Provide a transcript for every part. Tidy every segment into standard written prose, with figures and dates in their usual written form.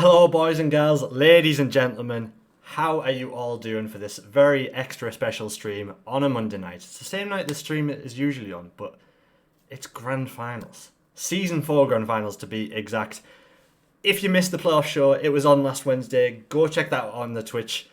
Hello, boys and girls, ladies and gentlemen. How are you all doing for this very extra special stream on a Monday night? It's the same night the stream is usually on, but it's Grand Finals. Season 4 Grand Finals to be exact. If you missed the playoff show, it was on last Wednesday. Go check that out on the Twitch.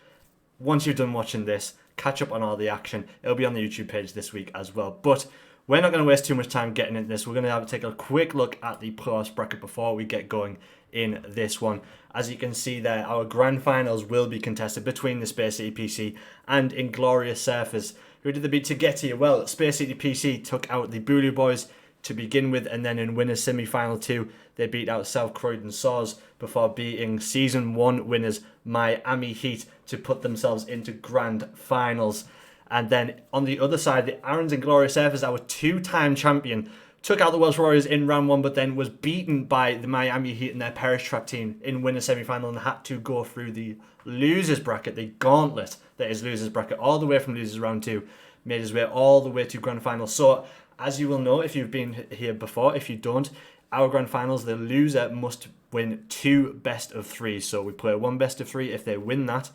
Once you've done watching this, catch up on all the action. It'll be on the YouTube page this week as well. But we're not going to waste too much time getting into this. We're going to take a quick look at the playoffs bracket before we get going in this one. As you can see there, our Grand Finals will be contested between the Space City PC and Inglorious Surfers. Who did they beat to get here? Well, Space City PC took out the Bulu Boys to begin with, and then in winners semi-final 2, they beat out South Croydon Saws before beating Season 1 winners Miami Heat to put themselves into Grand Finals. And then on the other side, the Aaron's Inglorious Surfers, our two-time champion, took out the Welsh Warriors in round 1, but then was beaten by the Miami Heat and their Perish Trap team in winner semi-final and had to go through the losers bracket, the gauntlet that is losers bracket, all the way from losers round 2, made his way all the way to Grand Final. So, as you will know if you've been here before, if you don't, our Grand Finals, the loser must win 2 best of 3. So we play 1 best of 3. If they win that,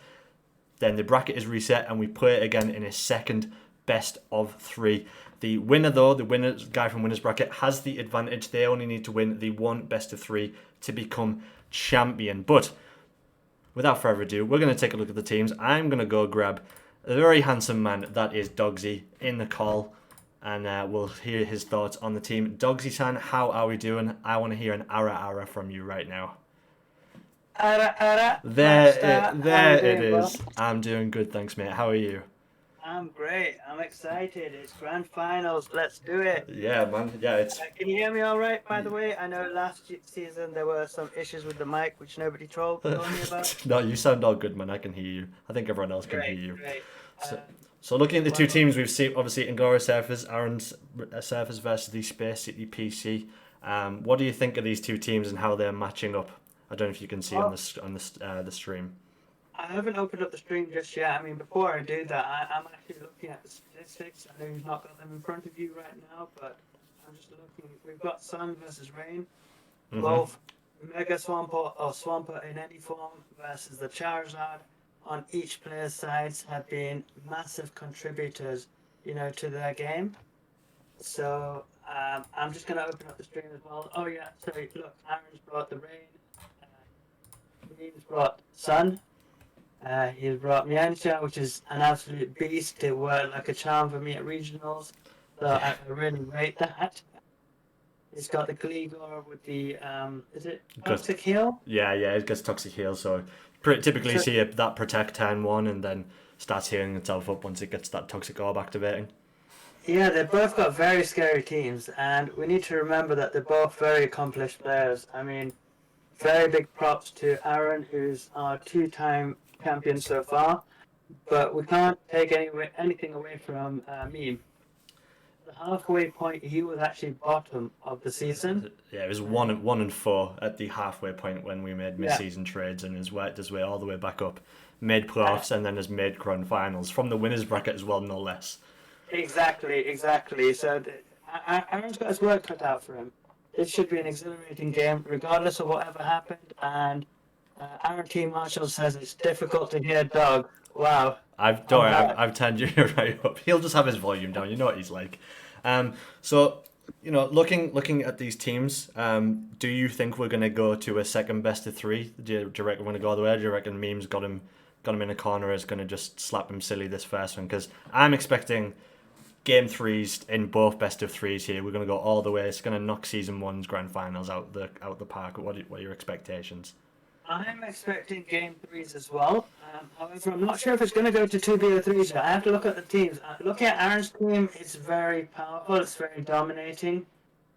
then the bracket is reset and we play it again in a second best of 3. The winner, though, the winner guy from winners bracket, has the advantage. They only need to win the 1 best of 3 to become champion. But without further ado, we're going to take a look at the teams. I'm going to go grab a very handsome man, that is Dogsy, in the call, and we'll hear his thoughts on the team. Dogsy-san, how are we doing? I want to hear an ara from you right now. Ara. There it is. I'm doing good, thanks, mate. How are you? I'm great. I'm excited. It's Grand Finals. Let's do it. Yeah, man. Yeah, it's... Can you hear me all right, by the way? I know last season there were some issues with the mic, which nobody told me about. No, you sound all good, man. I can hear you. I think everyone else can hear you. Great. So looking at the two teams, we've seen, obviously, Inglorious Surfers, Aaron's Surfers versus the Space City PC. What do you think of these two teams and how they're matching up? I don't know if you can see on the stream. I haven't opened up the stream just yet. I mean, before I do that, I'm actually looking at the statistics. I know you've not got them in front of you right now, but I'm just looking. We've got Sun versus Rain. Both Mega Swampert or Swampert in any form versus the Charizard on each player's sides have been massive contributors, to their game. So I'm just going to open up the stream as well. Oh, yeah. So, look, Aaron's brought the Rain. He's brought Sun. He's brought Miancha, which is an absolute beast. It worked like a charm for me at regionals, so I really rate that. He's got the Gleegor with the, is it Toxic Heal? Yeah, it gets Toxic Heal, so typically see that protect turn 1 and then starts healing itself up once it gets that Toxic Orb activating. Yeah, they've both got very scary teams, and we need to remember that they're both very accomplished players. I mean, very big props to Aaron, who's our 2-time champion so far, but we can't take anything away from Meme. The halfway point, he was actually bottom of the season. Yeah, it was 1 and 4 at the halfway point when we made mid-season trades, and has worked his way all the way back up, made playoffs, and then has made Grand Finals from the winners bracket as well, no less. Exactly. So Aaron's got his work cut out for him. This should be an exhilarating game, regardless of whatever happened, and Aaron T. Marshall says it's difficult to hear Dog. Wow. I've turned you right up. He'll just have his volume down. You know what he's like. So, looking at these teams, do you think we're going to go to a second best of 3? Do you reckon we're going to go all the way? Do you reckon Meme's got him in a corner, is going to just slap him silly this first one? Because I'm expecting game 3s in both best of 3s here. We're going to go all the way. It's going to knock season 1's Grand Finals out the park. What are your expectations? I'm expecting game 3s as well. However, I'm not sure if it's going to go to 2B3s yet. I have to look at the teams. Looking at Aaron's team, it's very powerful. It's very dominating.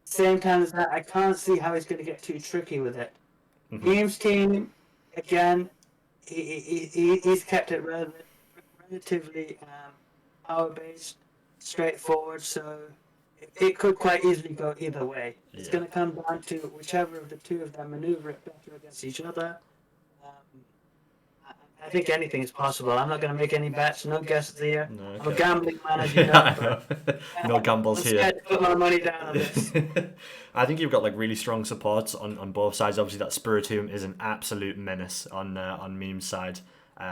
Same time as that, I can't see how he's going to get too tricky with it. Game's team, again, he's kept it relatively power-based, straightforward, so it could quite easily go either way. It's going to come down to whichever of the two of them maneuver it better against each other. I think anything is possible. I'm not going to make any bets, no guesses here. No, I'm a okay. gambling man, as you Yeah, know, I know. but No I'm gambles here. scared to put my money down on this. I think you've got like really strong supports on both sides. Obviously, that Spiritomb is an absolute menace on Meme's side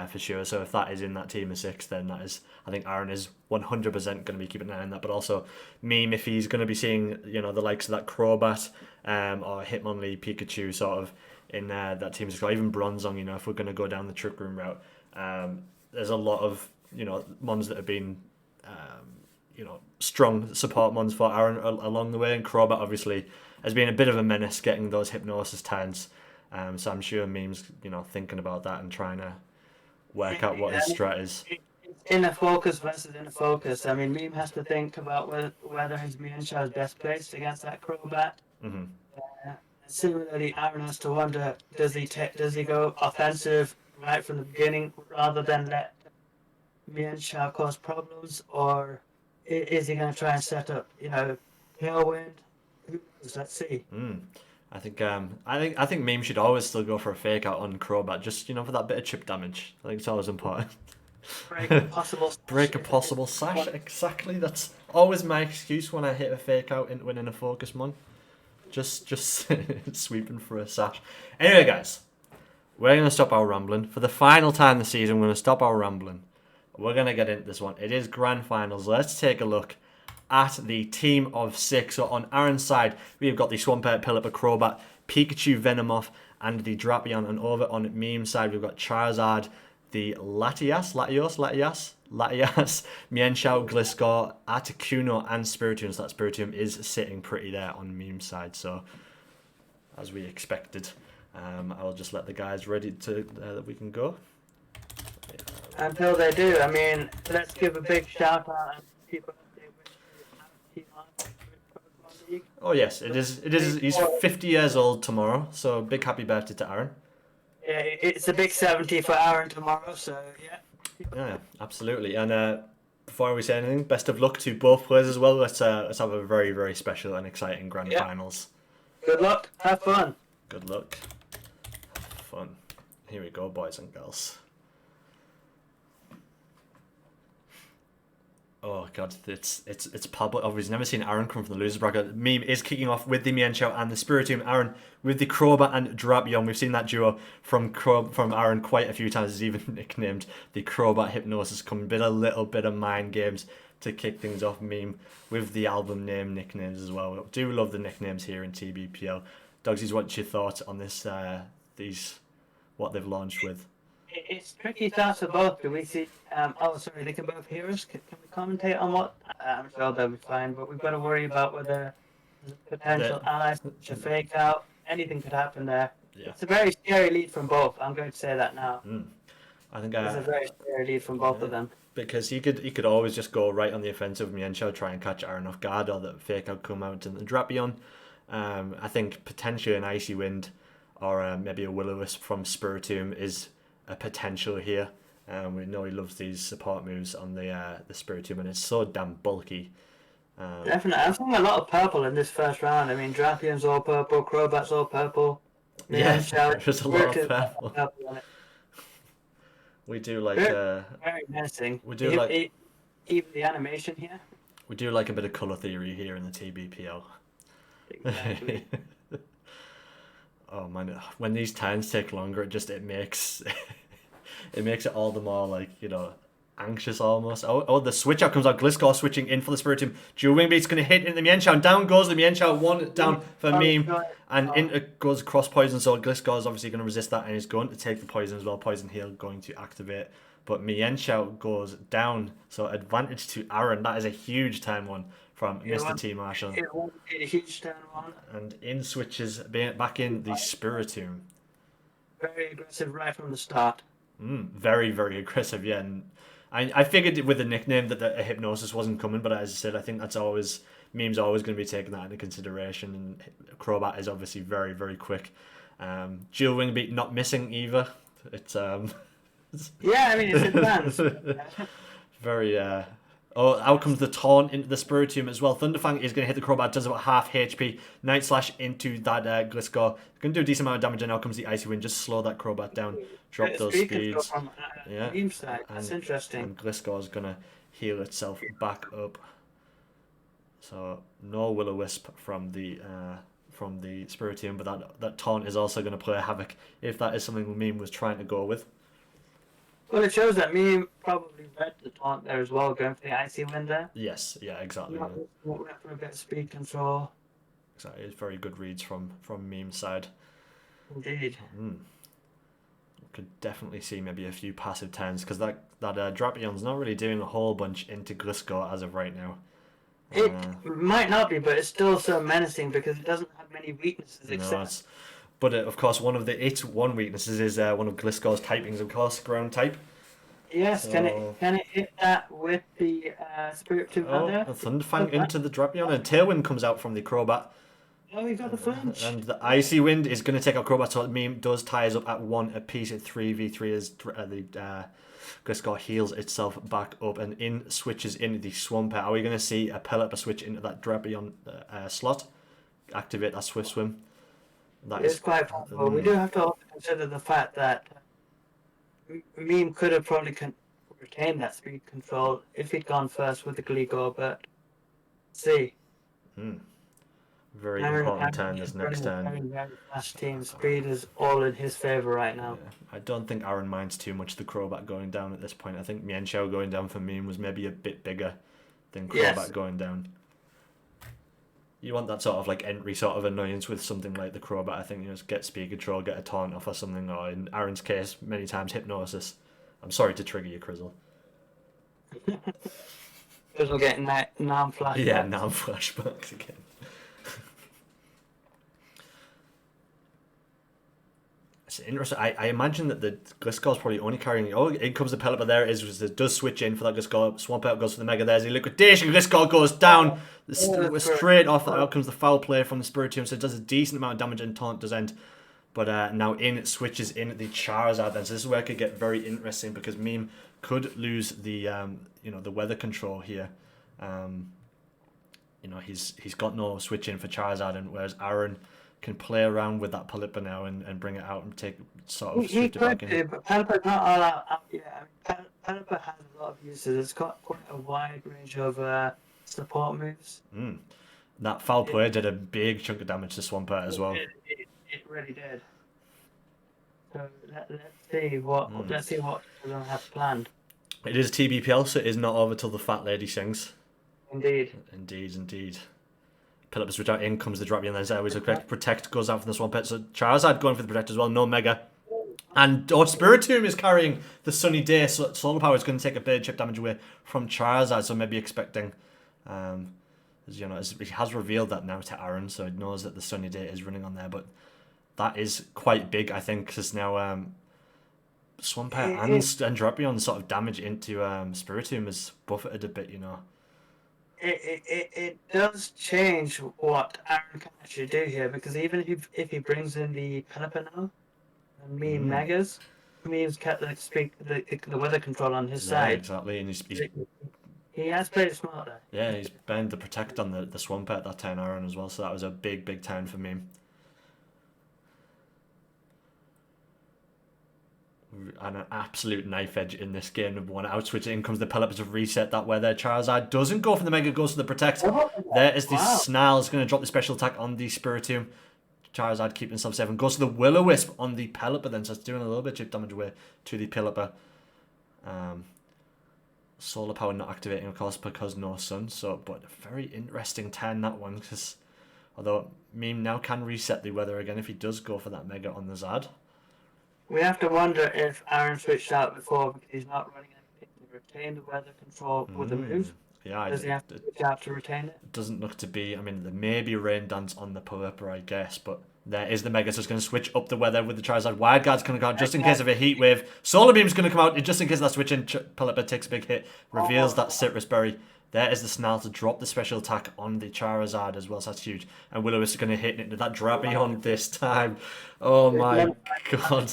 for sure. So if that is in that team of 6, then that is, I think Aaron is 100% going to be keeping an eye on that. But also Meme, if he's going to be seeing the likes of that Crobat or Hitmonlee, Pikachu sort of in that team, or even Bronzong. If we're going to go down the Trick Room route, there's a lot of mons that have been strong support mons for Aaron along the way, and Crobat obviously has been a bit of a menace getting those Hypnosis turns. So I'm sure Meme's thinking about that and trying to work out what his strat is. Inner focus versus inner focus. I mean, Meme has to think about whether his Mienshao is best placed against that Crobat. Mm-hmm. Similarly, Aaron has to wonder: does he go offensive right from the beginning rather than let Mienshao cause problems, or is he going to try and set up, tailwind? Who knows? Let's see. I think Meme should always still go for a fake out on Crobat, just for that bit of chip damage. I think it's always important. Break a possible sash. Break a possible sash, exactly. That's always my excuse when I hit a fake out into an inner focus mon. Just sweeping for a sash. Anyway, guys, we're going to stop our rambling. For the final time this season, we're going to stop our rambling. We're going to get into this one. It is Grand Finals. Let's take a look at the team of 6. So on Aaron's side, we've got the Swampert, Pilip, Crobat, Pikachu, Venomoth, and the Drapion. And over on Meme's side, we've got Charizard, the Latias, Mienshao, Gliscor, Articuno, and Spiritomb. So that Spiritomb is sitting pretty there on Meme's side. So, as we expected, I'll just let the guys ready to that we can go. Until they do, I mean, let's give a big shout out and people Oh yes, it is. He's 50 years old tomorrow, so big happy birthday to Aaron. Yeah, it's a big 70 for Aaron tomorrow, so yeah. Yeah, absolutely. And before we say anything, best of luck to both players as well. Let's have a very, very special and exciting Grand Finals. Good luck. Have fun. Good luck. Have fun. Here we go, boys and girls. Oh god, it's public. Obviously, never seen Aaron come from the losers bracket. Meme is kicking off with the Mienshao and the Spiritomb. Aaron with the Crobat and Drapion. We've seen that duo from Aaron quite a few times. He's even nicknamed the Crobat Hypnosis. Coming a little bit of mind games to kick things off. Meme with the album name nicknames as well. We do love the nicknames here in Tbpl. Dogsies, what's your thoughts on this? What they've launched with? It's tricky to answer both. Do we see? They can both hear us. Can we commentate on what? I'm sure they'll be fine, but we've got to worry about whether potential allies to fake out. Anything could happen there. Yeah. It's a very scary lead from both. I'm going to say that now. I think it's a very scary lead from both of them. Because he could always just go right on the offensive with Mienshao, try and catch Aaron off guard, or the fake out come out and the Drapion. I think potentially an Icy Wind or maybe a Will-O-Wisp from Spiritomb is a potential here. We know he loves these support moves on the Spiritomb, and it's so damn bulky. Definitely. I'm seeing a lot of purple in this first round. I mean, Drapion's all purple, Crobat's all purple. Yeah, there's a lot of purple. We do like... very menacing. We do like... Even the animation here. We do like a bit of colour theory here in the Tbpl. Exactly. Oh man, when these turns take longer, it makes it all the more anxious almost. Oh, the switch out comes out. Gliscor switching in for the Spiritomb. Dual Wing Beat's going to hit in the Mienshao. Down goes the Mienshao. One down for Meme. And in goes cross poison. So Gliscor is obviously going to resist that and is going to take the poison as well. Poison heal going to activate. But Mienshao goes down. So advantage to Aaron. That is a huge turn one from Mr. T. Marshall. It won't be a huge turn one. And in switches back in the Spiritomb. Very aggressive right from the start. Very, very aggressive, yeah. And I figured with the nickname that a Hypnosis wasn't coming, but as I said, I think Meme's always going to be taking that into consideration. And Crobat is obviously very, very quick. Dual Wing Beat not missing either. It's yeah, I mean it's advanced. very Oh, out comes the taunt into the Spiritomb as well. Thunderfang is going to hit the Crobat, does about half HP. Night Slash into that Gliscor. Going to do a decent amount of damage, and now comes the Icy Wind. Just slow that Crobat down, drop those Speed control speeds. from Yeah, Meme side. That's and interesting. Gliscor is going to heal itself back up. So no Will-O-Wisp from the Spiritomb, but that taunt is also going to play havoc if that is something Meme was trying to go with. Well, it shows that Meme probably read the taunt there as well, going for the Icy Wind there. Yes, yeah, exactly. Not went for a bit of speed control. Exactly, it's very good reads from Meme's side. Indeed. Could definitely see maybe a few passive turns because that Drapions not really doing a whole bunch into Gliscor as of right now. It might not be, but it's still so menacing because it doesn't have many weaknesses except. But of course, one of its weaknesses is one of Gliscor's typings, of course, ground type. Yes, so... can it hit that with the Spiritomb there? A Thunderfang into the Drapion, and Tailwind comes out from the Crobat. Oh, we got the flinch. And the Icy Wind is going to take out Crobat, so Meme does tie us up at 1 apiece at 3v3 as the Gliscor heals itself back up, and in switches into the Swampert. Are we going to see a Pelipper switch into that Drapion slot? Activate that Swift Swim. That is quite possible. We do have to also consider the fact that Meme could have probably retained that speed control if he'd gone first with the Gligor, but see. Very important turn this next turn. Very fast team. Speed is all in his favour right now. Yeah. I don't think Aaron minds too much the Crobat going down at this point. I think Mienshao going down for Meme was maybe a bit bigger than Crobat going down. You want that sort of like entry sort of annoyance with something like the Crobat. I think just get speed control, get a taunt off or something, or in Aaron's case, many times hypnosis. I'm sorry to trigger you, Crizzle. Crizzle getting that Nam flashbacks. Yeah, Nam flashbacks again. It's interesting. I imagine that the Gliscor's probably only carrying. Oh, in comes the Pelipper. There it is. It does switch in for that Gliscor. Swampert goes for the Mega. There's the liquidation. Gliscor goes down. Straight off. Out comes the foul play from the Spiritomb. So it does a decent amount of damage, and taunt does end. But now in it switches in the Charizard. Then so this is where it could get very interesting because Meme could lose the the weather control here. He's got no switch in for Charizard, and whereas Aaron can play around with that Pelipper now and bring it out and take sort of shift it back in. But Pelipper's not all out yet. Pelipper has a lot of uses. It's got quite a wide range of support moves. That foul play did a big chunk of damage to Swampert as well. It really did. So let's see what we're gonna have planned. It is Tbpl, so it is not over till the fat lady sings. Indeed. Pelipper switch out, in comes the Drapion, there's always a correct Protect, goes out for the Swampert, so Charizard going for the Protect as well, no Mega. And Spiritomb is carrying the Sunny Day, so Solar Power is going to take a bit of chip damage away from Charizard, so maybe expecting, as he has revealed that now to Aaron, so he knows that the Sunny Day is running on there, but that is quite big, I think, because now Swampert and Drapion sort of damage into Spiritomb has buffeted a bit, It does change what Aaron can actually do here, because even if he brings in the Pelipper now and Meme Megas, Meme's kept the weather control on his side. Exactly, and he has played it smart there. Yeah, he's banned the Protect on the Swampert that turn Aaron as well, so that was a big turn for Meme. And an absolute knife edge in this game. Number one, out switch in comes the Pelipper to reset that where their Charizard doesn't go for the Mega, goes for the Protect. There is the Snarl, is going to drop the special attack on the Spiritomb. Charizard keeping himself safe and goes to the Will-O-Wisp on the Pelipper then, so it's doing a little bit of chip damage away to the Pelipper. Solar Power not activating, of course, because no Sun, but a very interesting turn that one, because although Meme now can reset the weather again if he does go for that Mega on the Zard. We have to wonder if Aaron switched out before because he's not running anything to retain the weather control with the move. Yeah, does he have to switch out to retain it? It doesn't look to be. I mean, there may be Rain Dance on the Pelipper, I guess, but there is the Mega, so it's going to switch up the weather with the Charizard. Wide Guard's going to go out just in case of a Heat Wave. Solar Beam's going to come out just in case that switch in. Pelipper takes a big hit, reveals that Citrus Berry. There is the Snarl to drop the special attack on the Charizard as well, so that's huge. And Will-O-Wisp is going to hit into that Drapion this time. Oh my god.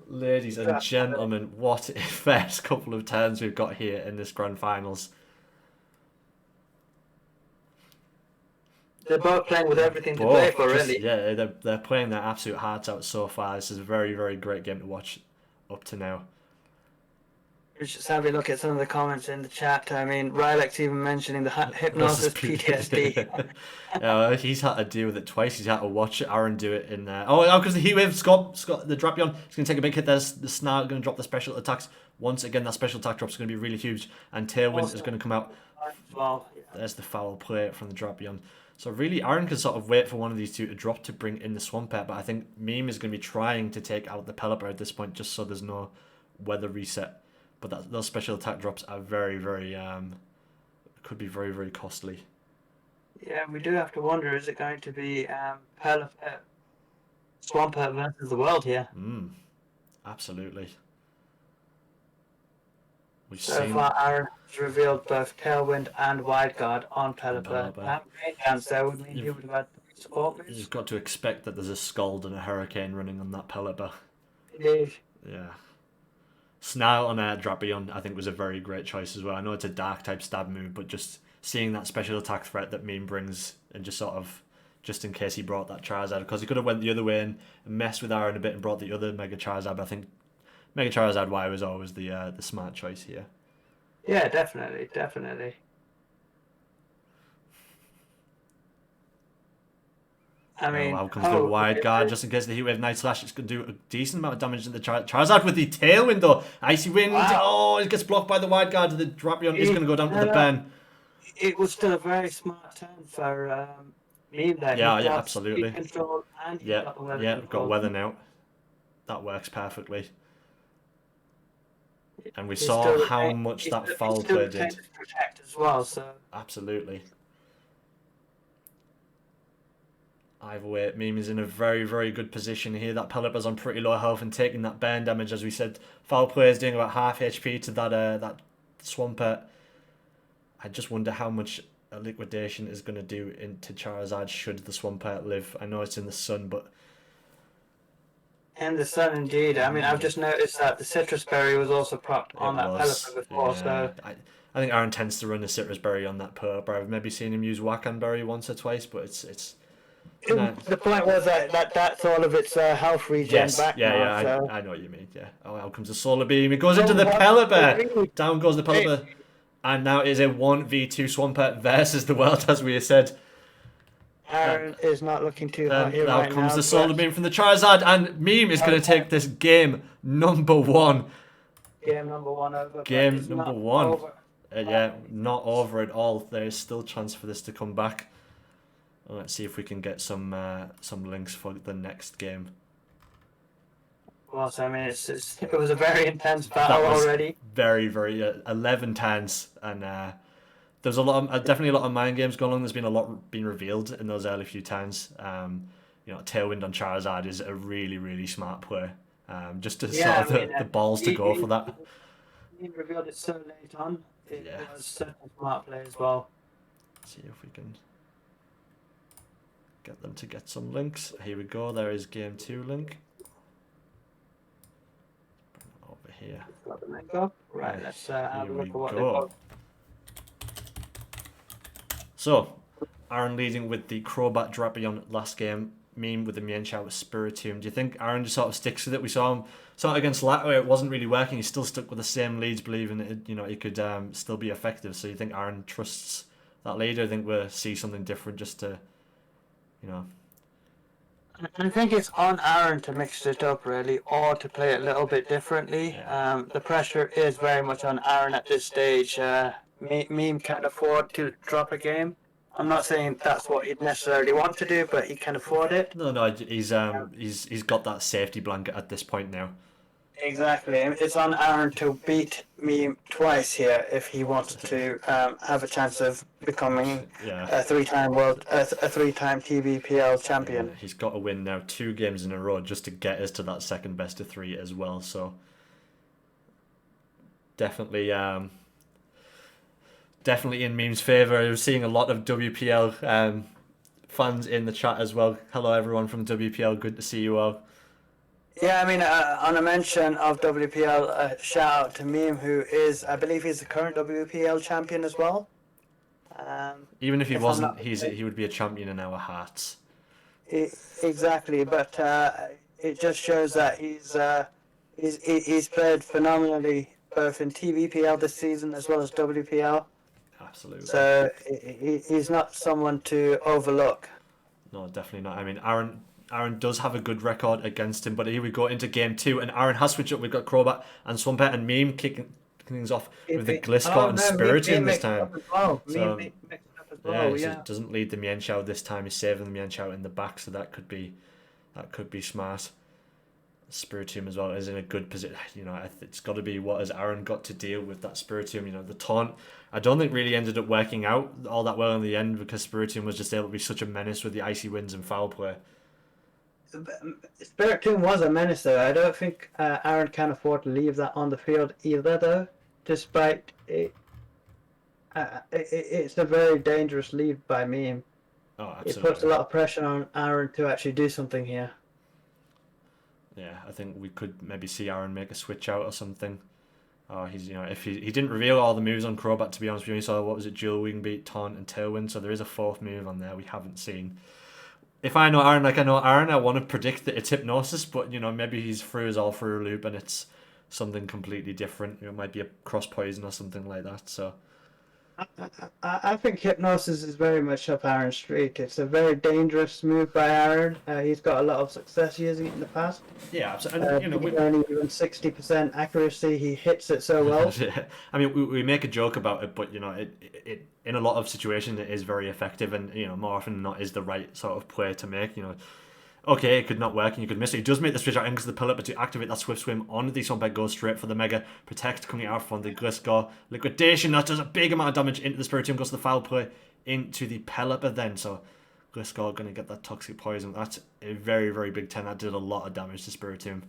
Ladies and gentlemen, what a first couple of turns we've got here in this Grand Finals. they're both playing with everything to Both, play for, just, really. yeah, they're playing their absolute hearts out so far. This is a very, very great game to watch up to now. Let's just have a look at some of the comments in the chat. I mean, Rylek's even mentioning the hypnosis PTSD. Yeah, he's had to deal with it twice. He's had to watch Aaron do it in there. Oh, because the heat wave, Scott, the drop on. He's going to take a big hit. There's the Snarl going to drop the special attacks. Once again, that special attack drop is going to be really huge. And Tailwind is going to come out. Well, There's the foul play from the drop on. So really, Aaron can sort of wait for one of these two to drop to bring in the Swampert. But I think Meme is going to be trying to take out the Pelipper at this point just so there's no weather reset. But those special attack drops are very, very, could be very, very costly. yeah, we do have to wonder, is it going to be Swampert versus the world here? Absolutely. We've So seen far, Aaron has revealed both Tailwind and Wideguard on Pelipper. Pelipper. That rain dance there would mean he would have had support boosts. You've got to expect that there's a Scald and a Hurricane running on that Pelipper. Indeed. Yeah. Snarl on Drapion, I think, was a very great choice as well. I know it's a dark type stab move, but just seeing that special attack threat that Meme brings, and just sort of, just in case he brought that Charizard, because he could have went the other way and messed with Aaron a bit and brought the other Mega Charizard, but I think Mega Charizard Y was always the smart choice here. Yeah, definitely, definitely. I mean, Out comes the wide guard just in case the Heat Wave Night Slash. It's going to do a decent amount of damage to the Charizard with the Tailwind though. Icy Wind. Wow. Oh, it gets blocked by the wide guard. The Drapion is going to go down to the Ben. It was still a very smart turn for Meme there. Yeah, absolutely. Control and got weather now. That works perfectly. And we saw how much that foul play did. Protect as well, so. Absolutely. Either way, Meme is in a very, very good position here. That Pelipper's on pretty low health and taking that burn damage, as we said. Foul play is doing about half HP to that Swampert. I just wonder how much a liquidation is going to do into Charizard should the Swampert live. I know it's in the sun, but... In the sun, indeed. I mean, I've just noticed that the Citrus Berry was also propped on that Pelipper before, so... I think Aaron tends to run the Citrus Berry on that Pelipper. I've maybe seen him use Wakan Berry once or twice, but it's the point was that's all of its health regen back now. So. I know what you mean, yeah. Oh, out comes the Solar Beam. It goes into the Pelipper. Down goes the Pelipper. And now it is a 1v2 Swampert versus the world, as we have said. Aaron is not looking too hot here right now. Now comes the Solar Beam from the Charizard, and Meme is going to take this game number one. Game number one over. Game number one. Yeah, not over at all. There is still chance for this to come back. Let's see if we can get some links for the next game. Well, so, I mean, it was a very intense battle already. Very, very 11 turns, and there's a lot of, definitely a lot of mind games going on. There's been a lot being revealed in those early few turns. Tailwind on Charizard is a really, really smart play. Just to the balls to go for that. He revealed it so late on. It was such a smart play as well. Let's see if we can get them to get some links. Here we go. There is game 2 link. Bring it over here. Got the link up. Right, let's have a look at what they've got. So, Aaron leading with the Crobat Drapion last game. Meme with the Mienshao with Spiritomb. Do you think Aaron just sort of sticks with it? We saw him against Latway, it wasn't really working. He still stuck with the same leads, believing it could still be effective. So you think Aaron trusts that lead? Or do you think we'll see something different just to, I think it's on Aaron to mix it up, really, or to play it a little bit differently. Yeah. The pressure is very much on Aaron at this stage. Meme can't afford to drop a game. I'm not saying that's what he'd necessarily want to do, but he can afford it. No, he's got that safety blanket at this point now. Exactly. It's on Aaron to beat me twice here if he wants to have a chance of becoming a three-time Tbpl champion. Yeah, he's got to win now 2 games in a row just to get us to that second best of 3 as well. So definitely in Meme's favour. I was seeing a lot of WPL fans in the chat as well. Hello everyone from WPL, good to see you all. Yeah, I mean, on a mention of WPL, shout out to Meme, who is, I believe he's the current WPL champion as well. Even if he If I'm wasn't, not he would be a champion in our hearts. exactly, but it just shows that he's played phenomenally both in Tbpl this season as well as WPL. Absolutely. So he's not someone to overlook. No, definitely not. I mean, Aaron does have a good record against him, but here we go into game 2, and Aaron has switched up. We've got Crobat and Swampert and Meme kicking things off with the Gliscor and Spiritomb this time. So Mixed up as yeah, well. it Yeah. doesn't lead the Mienshao this time. He's saving the Mienshao in the back, so that could be smart. Spiritomb as well is in a good position. You know, it's got to be what has Aaron got to deal with that Spiritomb. You know, the taunt I don't think really ended up working out all that well in the end because Spiritomb was just able to be such a menace with the icy winds and foul play. Spiritomb was a menace, though. I don't think Aaron can afford to leave that on the field either, though. Despite it, it's a very dangerous lead by Meme. Oh, It absolutely. puts a lot of pressure on Aaron to actually do something here. Yeah, I think we could maybe see Aaron make a switch out or something. He's if he didn't reveal all the moves on Crobat, to be honest with you, he saw what was it, dual wing beat, taunt, and tailwind. So there is a fourth move on there we haven't seen. If I know Aaron like I know Aaron, I want to predict that it's hypnosis, but maybe he's through us all through a loop and it's something completely different. It might be a cross poison or something like that. So I think hypnosis is very much up Aaron's street. It's a very dangerous move by Aaron. He's got a lot of success using it in the past. yeah, absolutely. And, only even 60% accuracy, he hits it so well. Yeah. I mean, we make a joke about it, but it in a lot of situations it is very effective, and more often than not is the right sort of play to make. Okay, it could not work and you could miss it. He does make the switch out into the pillar, but to activate that swift swim on the Swampert goes straight for the Mega. Protect coming out from the Gliscor. Liquidation, that does a big amount of damage into the Spiritomb, goes to the foul play into the Pelipper then. So Gliscor going to get that toxic poison. That's a very, very big 10. That did a lot of damage to Spiritomb.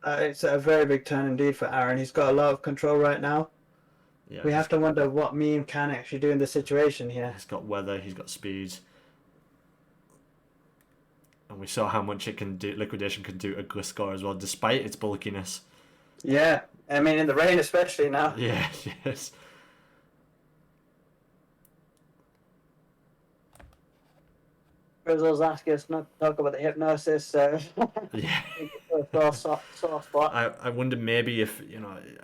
It's a very big turn indeed for Aaron. He's got a lot of control right now. Yeah, we have to wonder what Meme can actually do in this situation here. He's got weather, he's got speed. And we saw how much it can do. Liquidation can do to Gliscor as well, despite its bulkiness. Yeah, I mean in the rain especially now. Yeah, yes. Rizzo's asking us not to talk about the hypnosis, so yeah. soft spot. I wonder maybe if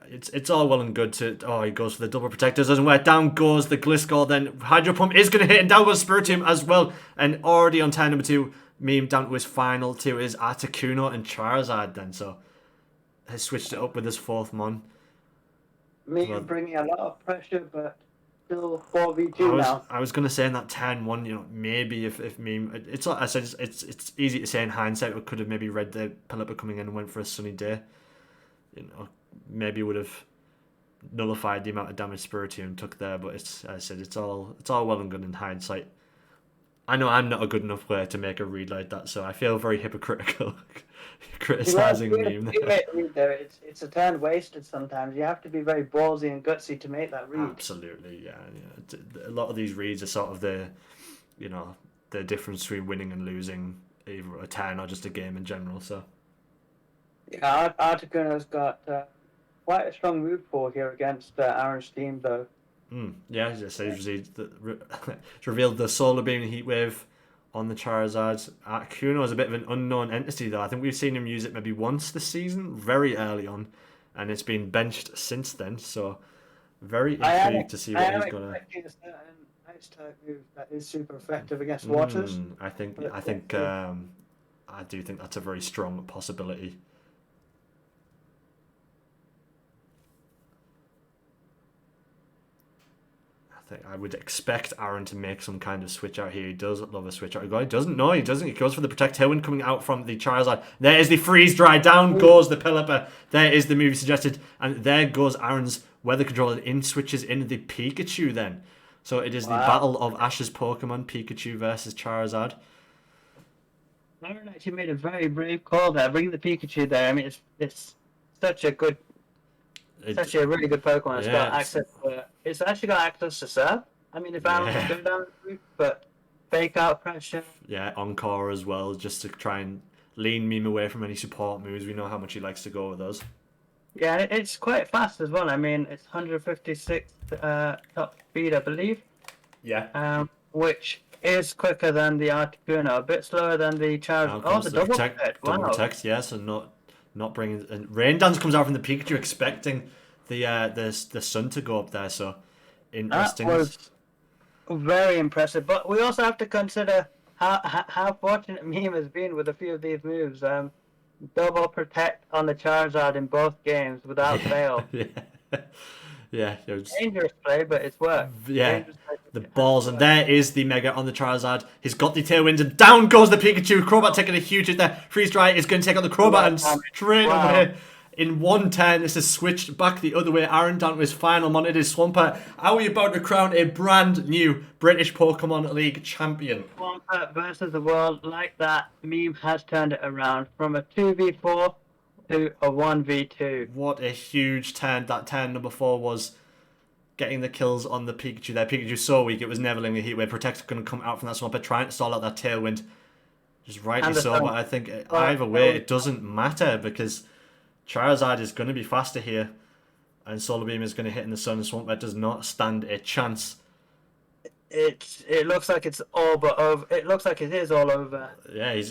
it's all well and good to he goes for the double protectors, doesn't work. Down goes the Gliscor, then Hydro Pump is going to hit, and down goes Spiritomb as well, and already on turn number 2. Meme down to his final 2 is Articuno and Charizard then, so has switched it up with his 4th mon. Meme bringing a lot of pressure, but still 4v2 now. I was going to say in that turn 1, maybe if Meme, it's like I said, it's easy to say in hindsight, we could have maybe read the Pelipper coming in and went for a sunny day. Maybe would have nullified the amount of damage Spiritomb took there, but as I said, it's all well and good in hindsight. I know I'm not a good enough player to make a read like that, so I feel very hypocritical criticising Meme there. It's a turn wasted sometimes. You have to be very ballsy and gutsy to make that read. Absolutely, yeah. A lot of these reads are sort of the difference between winning and losing, either a turn or just a game in general. So yeah, Articuno's got quite a strong move pool here against Aaron's team, though. Yeah, it's revealed the Solar Beam and Heat Wave on the Charizard. Articuno is a bit of an unknown entity, though. I think we've seen him use it maybe once this season, very early on, and it's been benched since then. So very intrigued to see what he's gonna. Ice type move that is super effective against waters. I do think that's a very strong possibility. I would expect Aaron to make some kind of switch out here. He does love a switch out. He doesn't. No, he doesn't. He goes for the Protect Tailwind coming out from the Charizard. There is the Freeze Dry. Down goes the Pelipper. There is the move suggested. And there goes Aaron's Weather Controller in switches in the Pikachu then. So it is the battle of Ash's Pokemon, Pikachu versus Charizard. Aaron actually made a very brave call there, bringing the Pikachu there. I mean, it's such a good... It's actually a really good Pokemon. It's actually got access to serve. I mean, if Aaron can go down the route, but fake out pressure. Yeah, Encore as well, just to try and lean Meme away from any support moves. We know how much he likes to go with those. Yeah, it's quite fast as well. I mean, it's 156 top speed, I believe. Yeah. Which is quicker than the Articuno, a bit slower than the Charizard. Now Oh, comes the the double protect. protect. Double Wow. protect. Yeah. So not bringing. And Rain Dance comes out from the Pikachu, expecting the sun to go up there. So That interesting. was very impressive. But we also have to consider how fortunate Meme has been with a few of these moves. Double protect on the Charizard in both games without fail. Yeah. Yeah. It was, Dangerous play, but it's worked. yeah. Dangerous play, but The it has balls, and worked. there is the Mega on the Charizard. He's got the Tailwind, and down goes the Pikachu. Crobat taking a huge hit there. Freeze Dry is going to take on the Crobat, and straight Wow. away in 1 turn, this is switched back the other way. Aaron down to his final mon. It is Swampert. Are we about to crown a brand new British Pokemon League champion? Swampert versus the world like that. Meme has turned it around from a 2v4 to a 1v2. What a huge turn that turn number 4 was. Getting the kills on the Pikachu there. Pikachu so weak, it was neveling the Heat Wave. Protector going to come out from that Swampert, trying to stall out that Tailwind. Just rightly so, but I think either way, it doesn't matter because Charizard is going to be faster here. And Solar Beam is going to hit in the sun. Swampert does not stand a chance. It looks like it's all but over. It looks like it is all over. Yeah,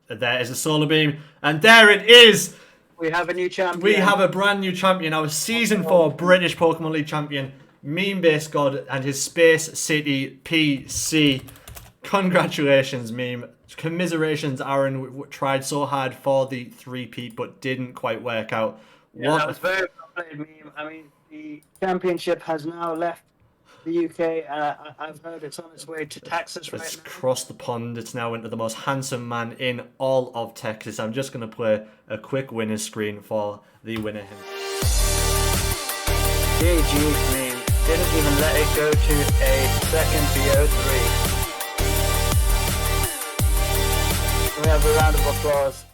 there is a Solar Beam. And there it is! We have a new champion. We have a brand new champion. Our Season 4 British Pokemon League champion, Meme Base God, and his Space City PC. Congratulations, Meme. Commiserations, Aaron. Tried so hard for the 3-peat, but didn't quite work out. Yeah, that was very well played, Meme. I mean, the championship has now left the UK, and I've heard it's on its way to Texas right now. It's crossed the pond. It's now into the most handsome man in all of Texas. I'm just going to play a quick winner's screen for the winner himself. GG, Meme. Didn't even let it go to a second BO3. We have a round of applause.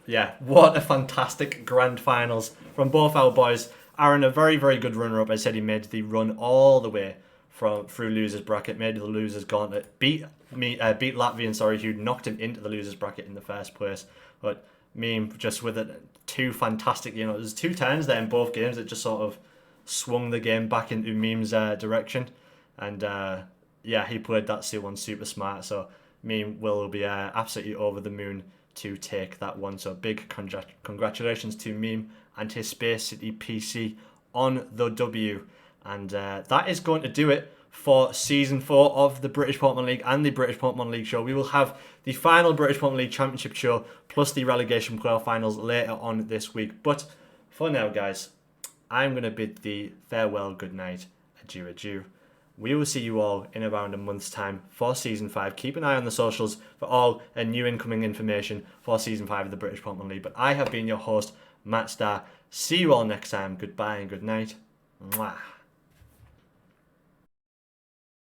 Yeah, what a fantastic grand finals from both our boys. Aaron, a very, very good runner-up. I said he made the run all the way through losers bracket, made the losers gauntlet, beat Latvian, who knocked him into the losers bracket in the first place. But Meme just with it, two fantastic, there's 2 turns there in both games that just sort of swung the game back into Meme's direction. And he played that C1 super smart. So Meme will be absolutely over the moon to take that one. So big congratulations to Meme and his Space City PC on the W. And that is going to do it for Season 4 of the British Pokemon League and the British Pokemon League show. We will have the final British Pokemon League Championship show plus the relegation playoff finals later on this week. But for now, guys, I'm going to bid the farewell, good night, adieu. We will see you all in around a month's time for Season 5. Keep an eye on the socials for all new incoming information for Season 5 of the British Pokemon League. But I have been your host, Matt Starr. See you all next time. Goodbye and good night. Mwah.